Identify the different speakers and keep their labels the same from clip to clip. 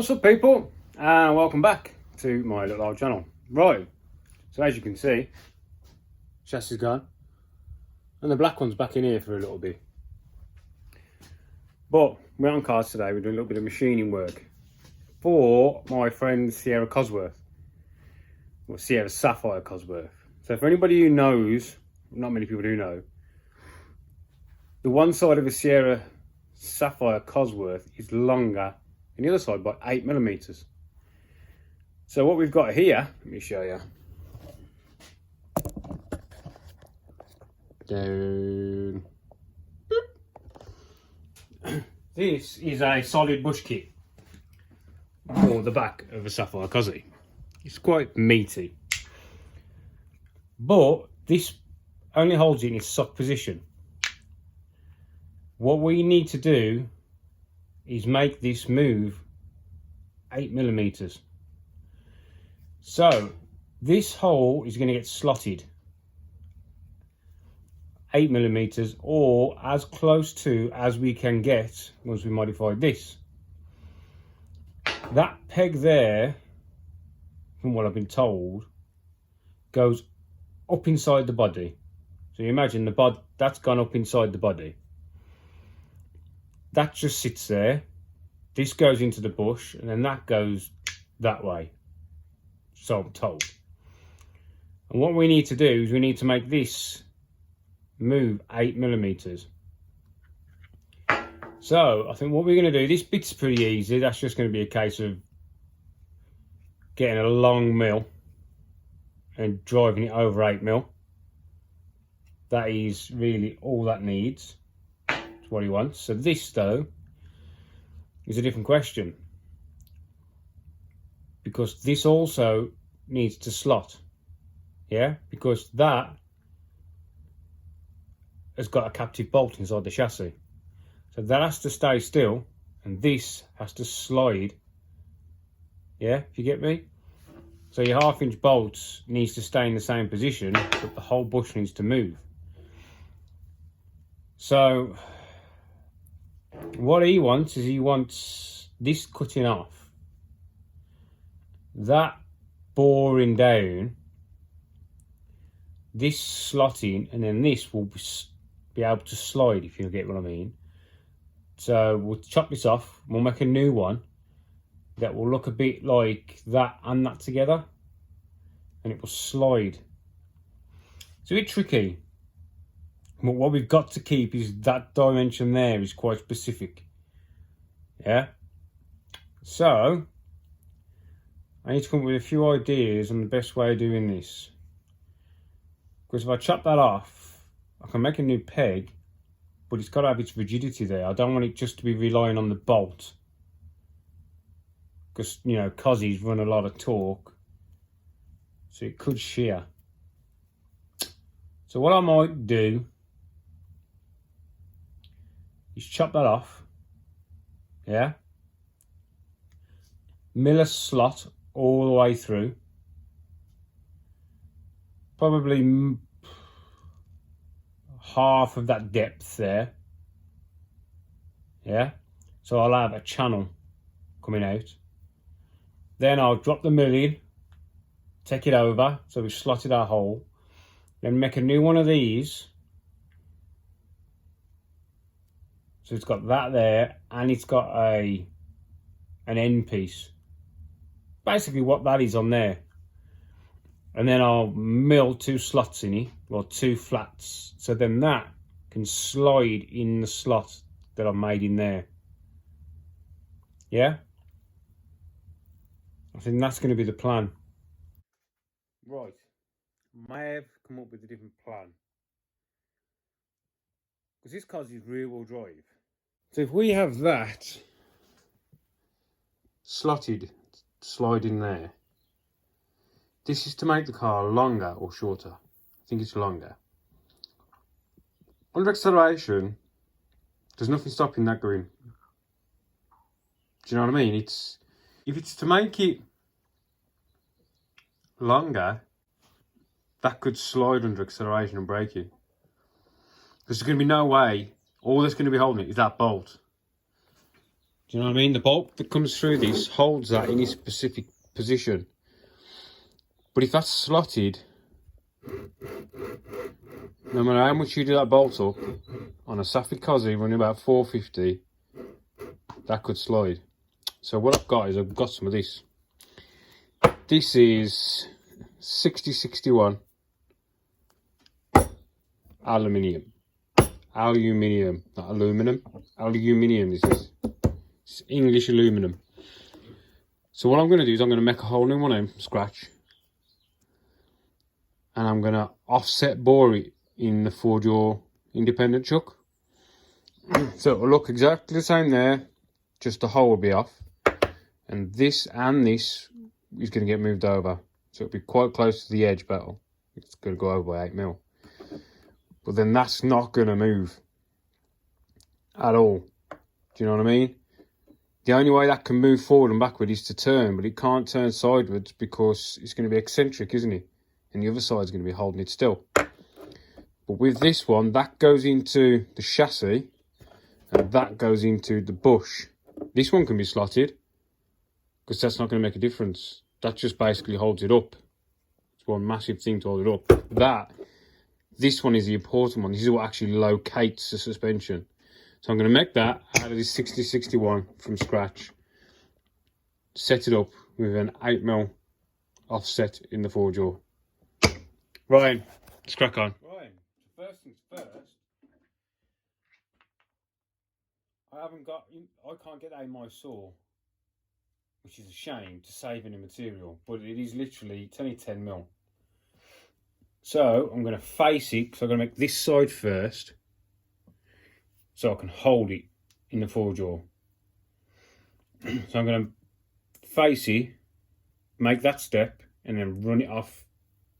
Speaker 1: What's up, people, and welcome back to my little old channel. Right, so as you can see, chassis is gone and the black one's back in here for a little bit, but we're on cars today. We're doing a little bit of machining work for my friend Sierra Cosworth, or Sierra Sapphire Cosworth. So for anybody who knows, not many people do know, the one side of a Sierra Sapphire Cosworth is longer than the other side by 8mm. So what we've got here, let me show you. Down. This is a solid bush kit for the back of a Sapphire Cosy. It's quite meaty, but this only holds it in its sock position. What we need to do is make this move 8mm. So this hole is going to get slotted 8mm, or as close to as we can get once we modify this. That peg there, from what I've been told, goes up inside the body. So you imagine the body that's gone up inside the body. That just sits there. This goes into the bush, and then that goes that way. So I'm told. And what we need to do is we need to make this move 8mm. So I think what we're going to do, this bit's pretty easy. That's just going to be a case of getting a long mill and driving it over 8mm. That is really all that needs. That's what he wants. So this, though, is a different question, because this also needs to slot. Yeah, because that has got a captive bolt inside the chassis. So that has to stay still, and this has to slide. Yeah, if you get me? So your 1/2" bolts needs to stay in the same position, but the whole bush needs to move. So what he wants is he wants this cutting off, that boring down, this slotting, and then this will be able to slide, if you get what I mean. So we'll chop this off, we'll make a new one that will look a bit like that and that together, and it will slide. It's a bit tricky, but what we've got to keep is that dimension there is quite specific. Yeah, so I need to come up with a few ideas on the best way of doing this, because if I chop that off, I can make a new peg, but it's got to have its rigidity there. I don't want it just to be relying on the bolt, because, you know, Cossies run a lot of torque, so it could shear. So what I might do is chop that off, yeah, mill a slot all the way through, probably half of that depth there, yeah, so I'll have a channel coming out. Then I'll drop the mill in, take it over, so we've slotted our hole, then make a new one of these. So it's got that there, and it's got an end piece. Basically what that is on there. And then I'll mill 2 slots in it, or 2 flats, so then that can slide in the slot that I've made in there. Yeah? I think that's going to be the plan. Right. May have come up with a different plan, because this car is rear-wheel drive. So if we have that slotted, slide in there, this is to make the car longer or shorter. I think it's longer. Under acceleration, there's nothing stopping that going. Do you know what I mean? If it's to make it longer, that could slide under acceleration and braking. There's going to be no way. All that's going to be holding it is that bolt. Do you know what I mean? The bolt that comes through this holds that in its specific position. But if that's slotted, no matter how much you do that bolt up, on a sapphire cosy running about 450, that could slide. So what I've got is I've got some of this. This is 6061 aluminium. Aluminium, not aluminum. Aluminium this is. It's English aluminum. So what I'm going to do is I'm going to make a whole new one from scratch. And I'm going to offset bore it in the 4-jaw independent chuck. So it'll look exactly the same there, just the hole will be off. And this is going to get moved over. So it'll be quite close to the edge bevel. It's going to go over by 8mm. But then that's not going to move at all. Do you know what I mean? The only way that can move forward and backward is to turn, but it can't turn sideways because it's going to be eccentric, isn't it? And the other side's going to be holding it still. But with this one, that goes into the chassis and that goes into the bush. This one can be slotted because that's not going to make a difference. That just basically holds it up. It's one massive thing to hold it up. This one is the important one. This is what actually locates the suspension. So I'm going to make that out of this 6061 from scratch. Set it up with an 8mm offset in the 4-jaw. Right, let's crack on. Right, first things first. I can't get that in my saw, which is a shame to save any material, but it is literally, it's only 10mm. So I'm going to face it, because I'm going to make this side first, so I can hold it in the 4-jaw. So I'm going to face it, make that step, and then run it off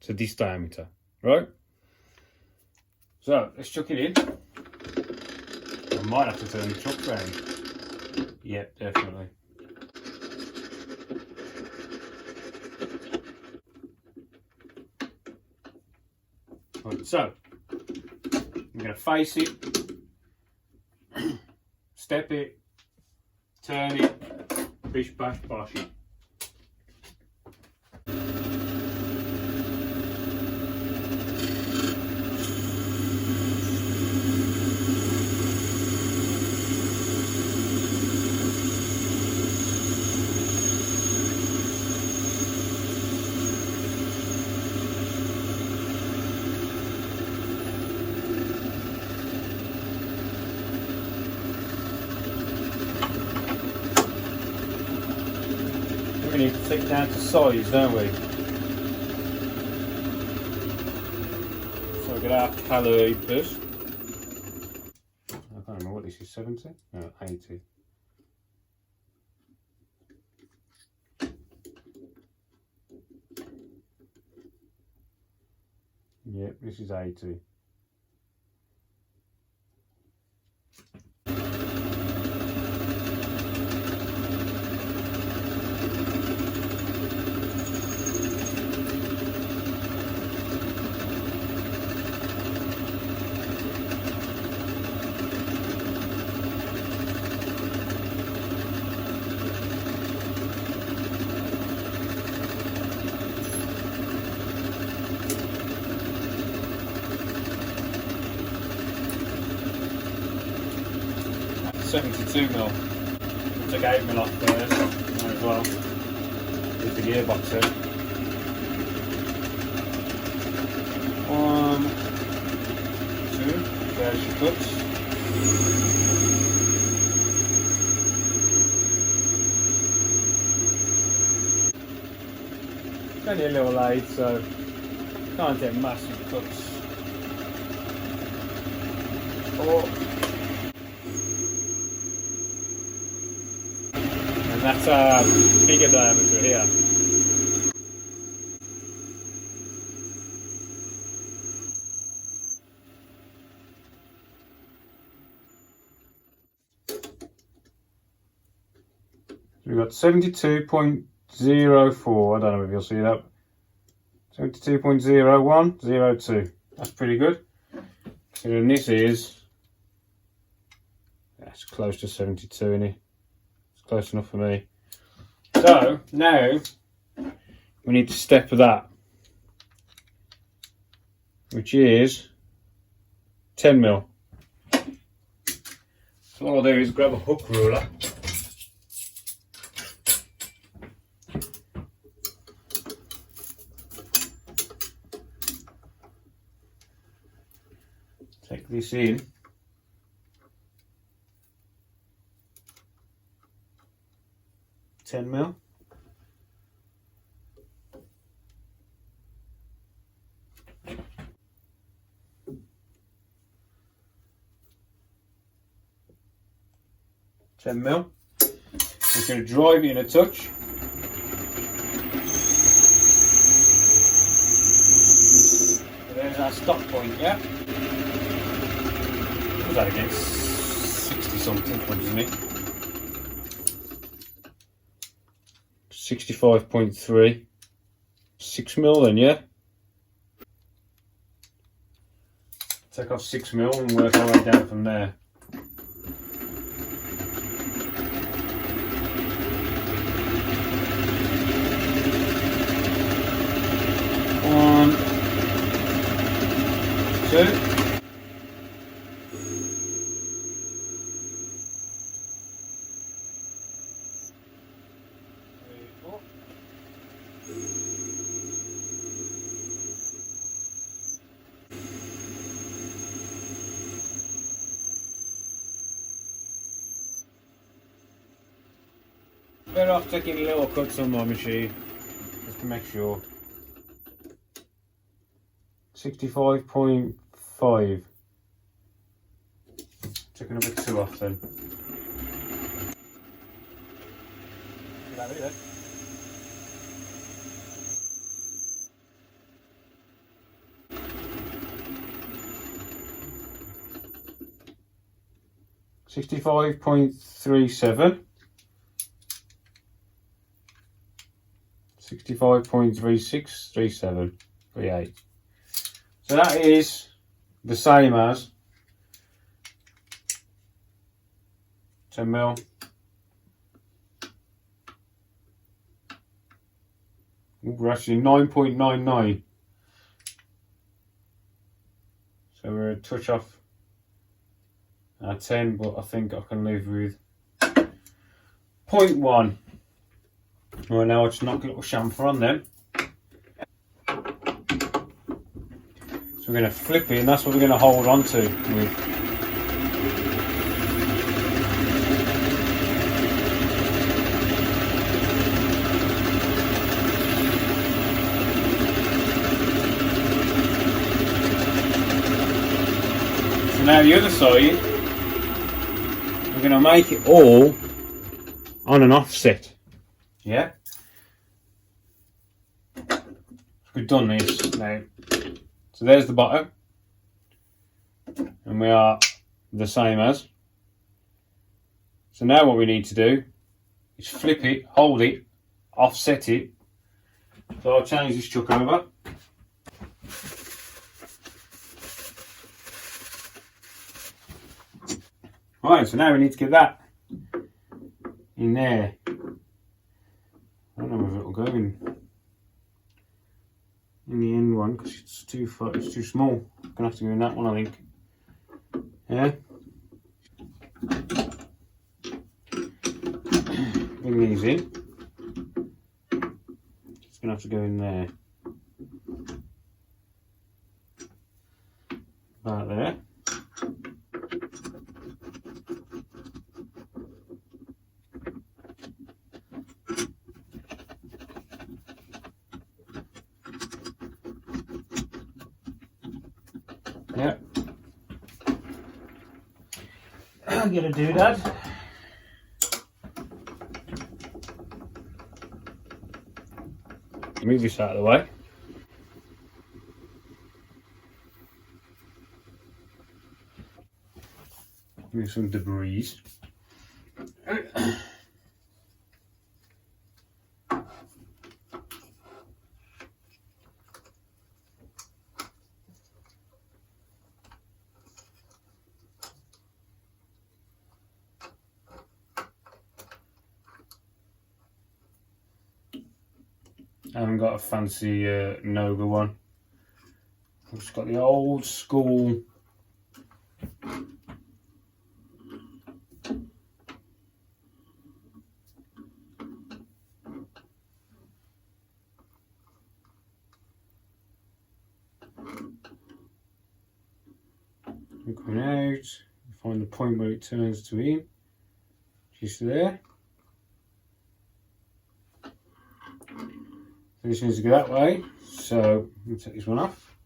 Speaker 1: to this diameter, right? So let's chuck it in. I might have to turn the truck round. Yep, definitely. Right, so I'm going to face it, step it, turn it, bish bash bosh it. We need to take it down to size, don't we? So we get our calipers. I can't remember what this is, 70? No, 80. Yep, this is 80. $72mm. Took 8mm off first as well with the gearbox in. 1, 2, there's your cuts. It's only a little lathe, so can't get massive cuts. And that's a bigger diameter here. We've got 72.04, I don't know if you'll see that. 72.0102. That's pretty good. And this is, that's close to 72 in it. close enough for me. So now we need to step that, which is 10mm. So what I'll do is grab a hook ruler. Take this in. $10mm. $10mm. We're going to drive it in a touch. So there's our stop point, yeah? What was that again? 60 something, wasn't it? 65.3. 6mm then, yeah? Take off 6mm and work our way down from there. One, two. Better off taking little cuts on my machine, just to make sure. 65.5. Taking a bit too off then. Is that it then? $65.37. 65.36, 37, 38. So that is the same as 10mm. We're actually 9.99. So we're a touch off 10, but I think I can live with 0.1. Right, now I'll just knock a little chamfer on them. So we're going to flip it, and that's what we're going to hold on to with. So now the other side, we're going to make it all on an offset. Yeah, we've done this now. So there's the bottom, and we are the same as. So now what we need to do is flip it, hold it, offset it. So I'll change this chuck over. Right, so now we need to get that in there. I don't know if it'll go in the end one because it's too far, it's too small. I'm gonna have to go in that one, I think. Yeah. Bring these in. It's gonna have to go in there. About there. Yeah. I'm gonna do that. Move this out of the way. Move some debris. I haven't got a fancy Noga one. I've just got the old school coming out, find the point where it turns to in, just there. So this needs to go that way, so I'm take this one off.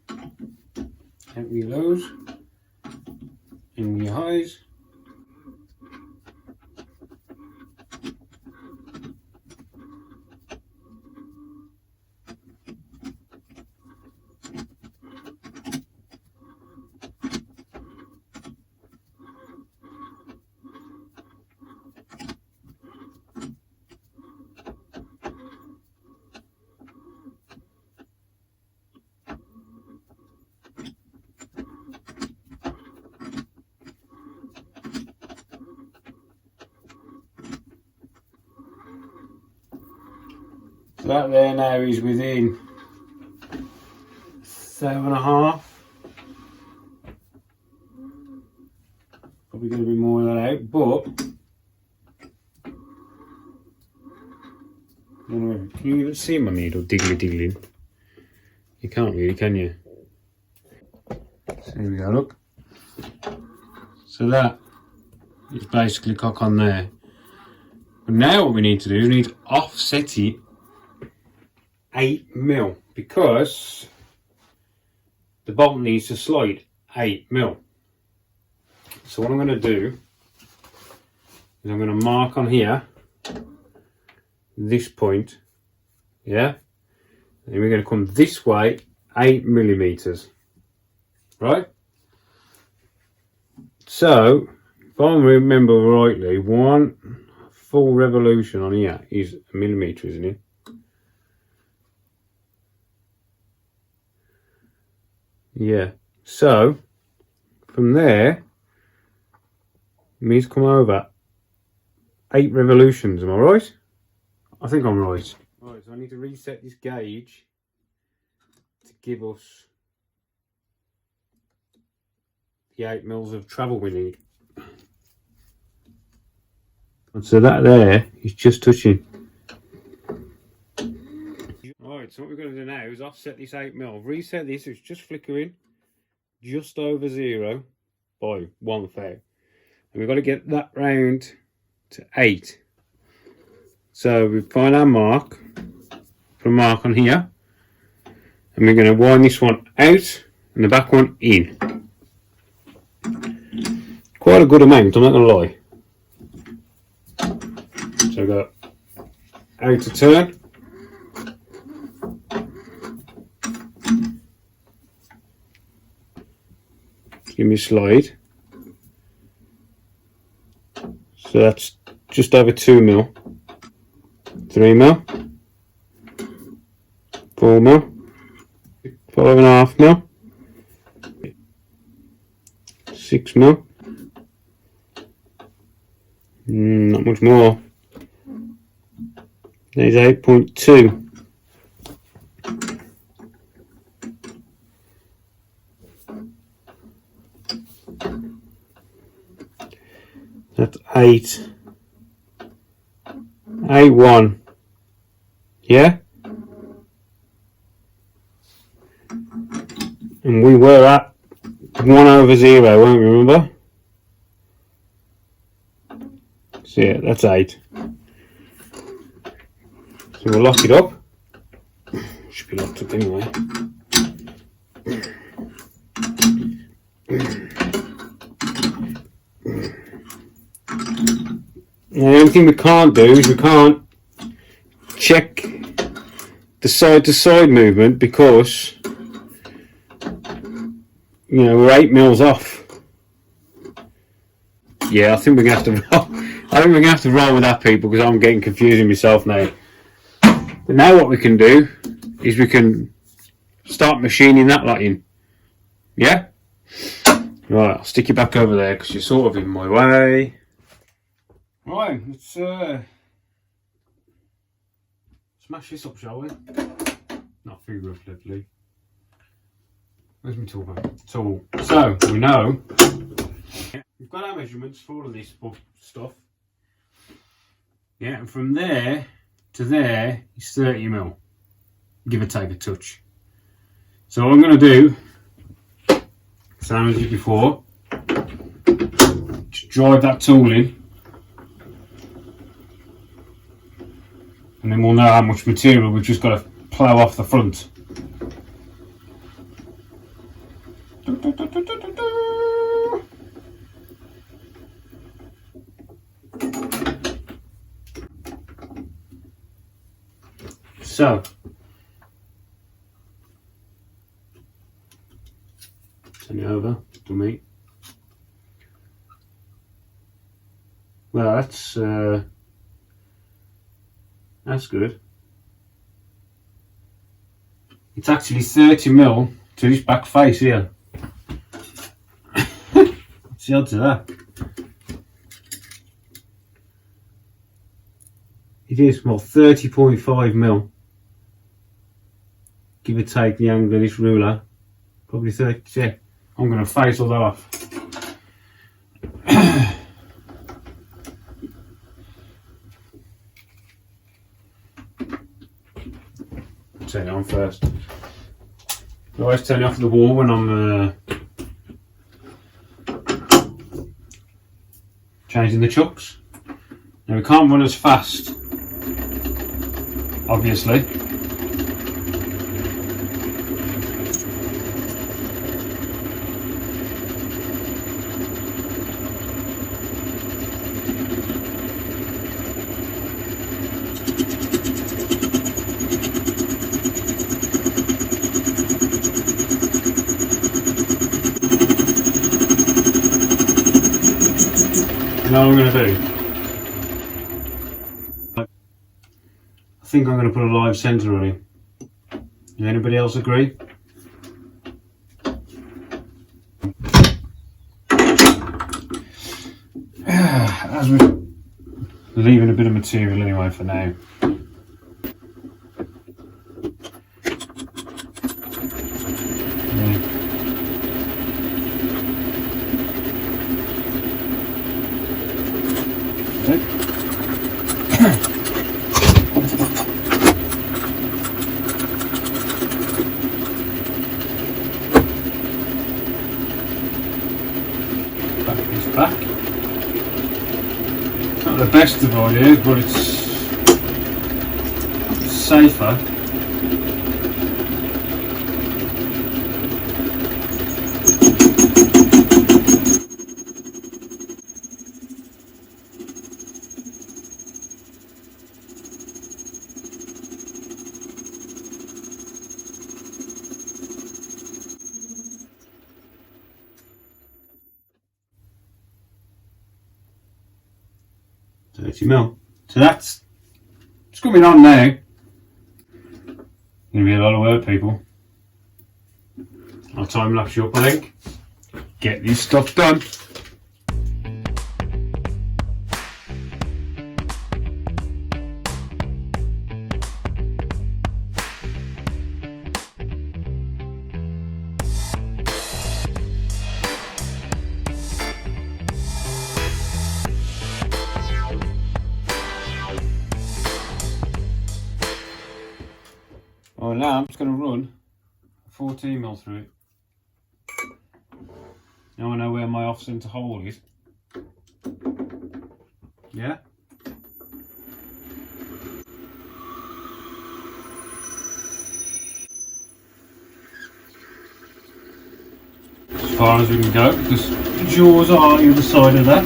Speaker 1: Out with your lows, in with your highs. So that there now is within 7.5. Probably going to be more of that out, but can you even see my needle diggling? You can't really, can you? So here we go, look. So that is basically cock on there. But now what we need to do, we need to offset it 8mm, because the bolt needs to slide 8mm. So what I'm going to do is I'm going to mark on here this point, yeah, and we're going to come this way 8mm, right? So if I remember rightly, one full revolution on here is a millimetre, isn't it? Yeah, so from there it means come over 8 revolutions, am I right? I think I'm right. Right, so I need to reset this gauge to give us the 8mm of travel we need. And so that there is just touching. Alright, so what we're going to do now is offset this 8mm. Reset this, it's just flickering just over 0 by 1 thou. And we've got to get that round to 8. So we find our mark, put a mark on here, and we're going to wind this one out and the back one in. Quite a good amount, I'm not going to lie. So I've got out to turn. Give me a slide. So that's just over 2mm, 3mm, 4mm, 5.5mm, 6mm. Not much more. There's 8.2. That's 8. 8.1. Yeah? And we were at 1/0, weren't we, remember? So yeah, that's 8. So we'll lock it up. Should be locked up anyway. Now, the only thing we can't do is we can't check the side to side movement, because you know we're 8mm off. Yeah, I think we're gonna have to roll. I think we're gonna have to roll with that, people, because I'm getting confusing myself now. But now what we can do is we can start machining that lot in. Yeah? Right, I'll stick you back over there because you're sort of in my way. Right, let's smash this up, shall we? Not figuratively. Where's my tool bag? Tool. So, we know we've got our measurements for all of this stuff. Yeah, and from there to there is 30mm. Give or take a touch. So what I'm going to do, same as I did before, just drive that tool in, and then we'll know how much material we've just got to plough off the front. So, turn it over to me. Well, that's good. It's actually 30mm to this back face here. What's the odds of that? It is, well, 30.5mm. Give or take the angle of this ruler. Probably 30, yeah. I'm going to face all that off. Turn it on first. I always turn it off the wall when I'm changing the chucks. Now we can't run as fast, obviously. Now what I'm going to do, I think I'm going to put a live centre on it. Does anybody else agree? As we're leaving a bit of material anyway for now. Back. Not the best of ideas, but it's safer. $30mm. So that's it's coming on now. Gonna be a lot of work, people. I'll time lapse you up, I think. Get this stuff done. Oh, now I'm just going to run 14mm through it. Now I know where my off-centre hole is. Yeah? As far as we can go, because the jaws are on the other side of that.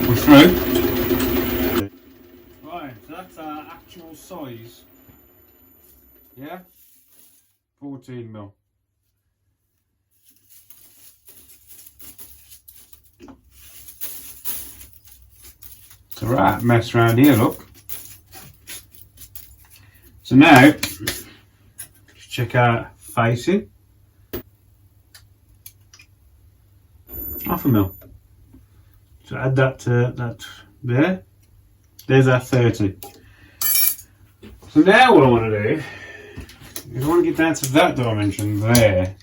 Speaker 1: We're through. Right, so that's our actual size. Yeah? 14mm. It's a right mess around here, look. So now, let's check our facing. 0.5mm. So add that to that there. There's our 30. So now what I want to do is I want to get down to that dimension there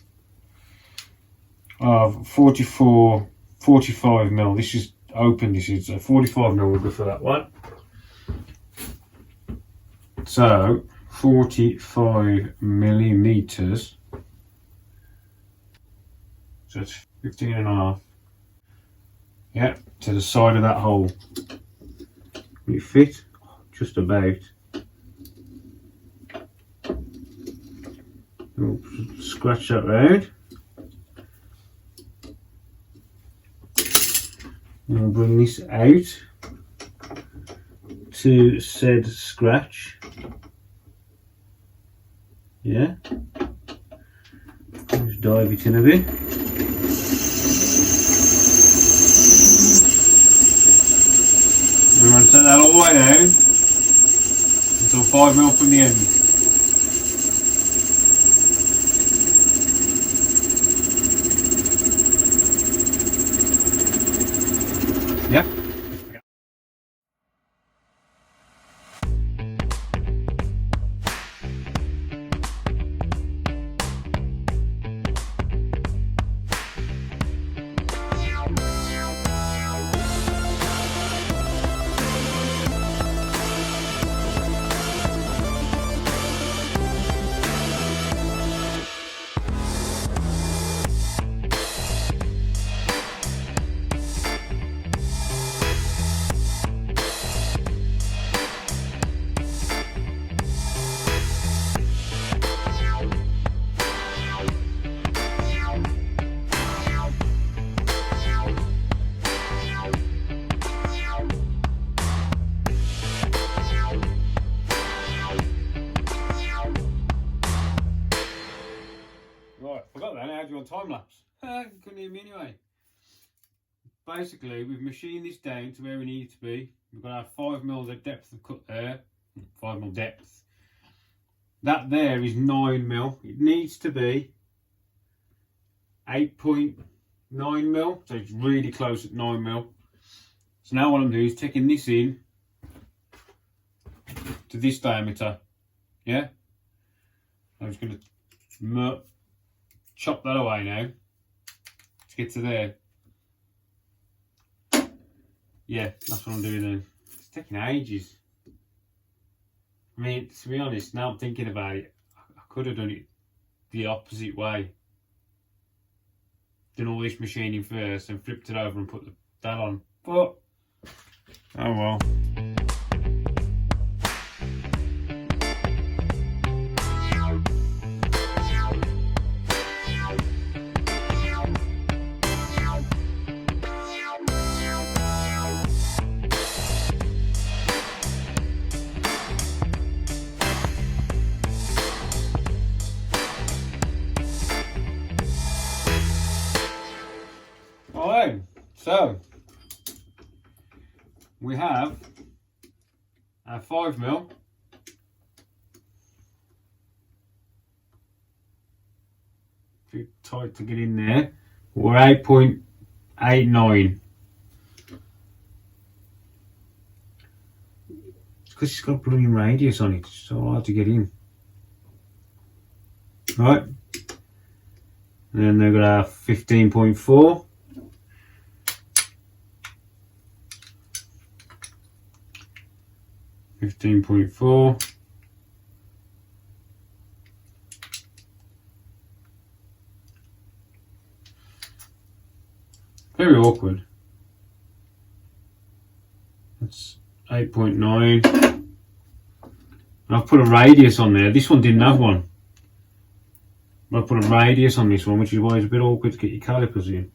Speaker 1: of 45 mil. This is open, this is 45 mil, we'll go for that one. So 45 millimeters. So it's 15 and a half. Yeah, to the side of that hole. Will it fit? Just about. We'll scratch that round. And we'll bring this out to said scratch. Yeah. Just dive it in a bit. And we're going to set that all the way down until 5 mil from the end. Yep. Right, forgot that. How do you want time lapse? Couldn't hear me anyway. Basically, we've machined this down to where we need it to be. We've got our 5 mil of depth of cut there. 5 mil depth. That there is 9 mil. It needs to be 8.9 mil. So it's really close at 9 mil. So now what I'm doing is taking this in to this diameter. Yeah? I'm just going to chop that away now to get to there. Yeah, that's what I'm doing now. It's taking ages. I mean, to be honest, now I'm thinking about it, I could have done it the opposite way. Done all this machining first and flipped it over and put that on. But, oh well. Alright, so we have our 5 mil. Too tight to get in there. We're 8.89. It's because it's got a bloody radius on it. It's so hard to get in. Right. And then they've got our 15.4. 15.4. Very awkward. That's 8.9. And I've put a radius on there. This one didn't have one. But I put a radius on this one, which is why it's a bit awkward to get your calipers in.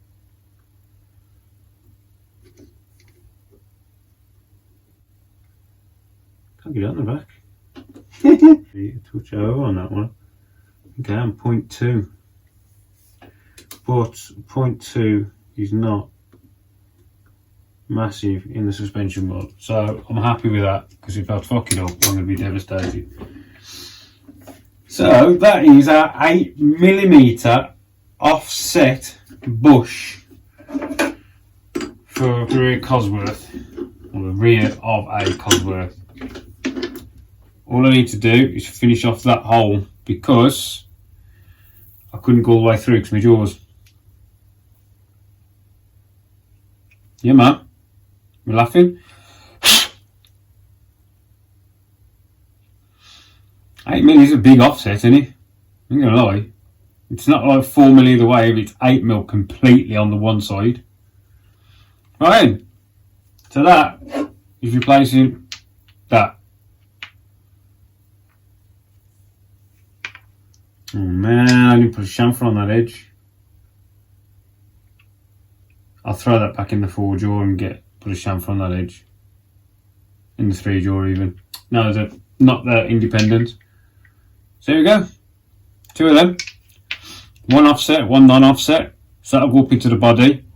Speaker 1: Can't get it on the back. Touch over on that one. Okay, I'm 0.2. But 0.2 is not massive in the suspension rod. So I'm happy with that, because if I fuck it up, I'm going to be devastated. So that is our 8mm offset bush for a rear cosworth, or the rear of a cosworth. all I need to do is finish off that hole, because I couldn't go all the way through because my jaws. Yeah, man. We're laughing. 8mm is a big offset, isn't it? I'm not gonna lie. It's not like 4mm either way, but it's 8mm completely on the one side. Right, so that is replacing that. Oh man, I didn't put a chamfer on that edge. I'll throw that back in the 4-jaw and put a chamfer on that edge. In the 3-jaw even. No, not the independent. So there we go. 2 of them. One offset, one non-offset. So that'll go up into the body.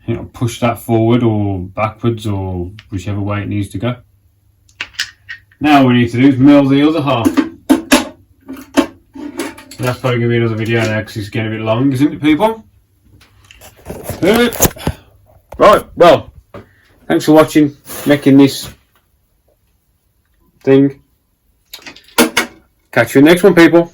Speaker 1: It'll push that forward or backwards or whichever way it needs to go. Now what we need to do is mill the other half. That's probably going to be another video now because it's getting a bit long, isn't it, people? Right, well, thanks for watching, making this thing. Catch you in the next one, people.